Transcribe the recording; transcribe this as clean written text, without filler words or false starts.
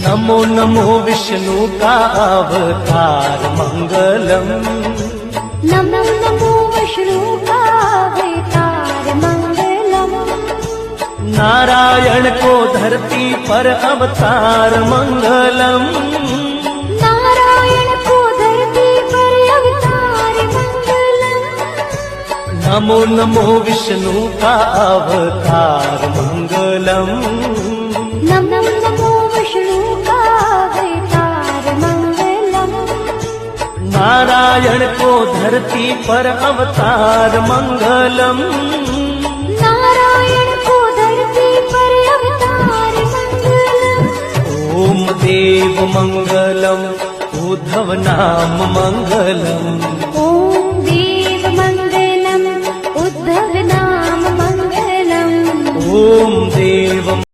नमो नमो विष्णु का अवतार मंगलम। नमो नमो विष्णु का अवतार मंगलम। नारायण को धरती पर अवतार मंगलम। नारायण को धरती पर अवतार मंगलम। नमो नमो विष्णु का अवतार मंगलम। नमो नमो विष्णु का अवतार मंगलम। नारायण को धरती पर अवतार मंगलम। नारायण को धरती पर अवतार मंगलम। ओम देव मंगलम उद्धव नाम मंगलम। ओम देव मंगलम उद्धव नाम मंगलम। ओम देव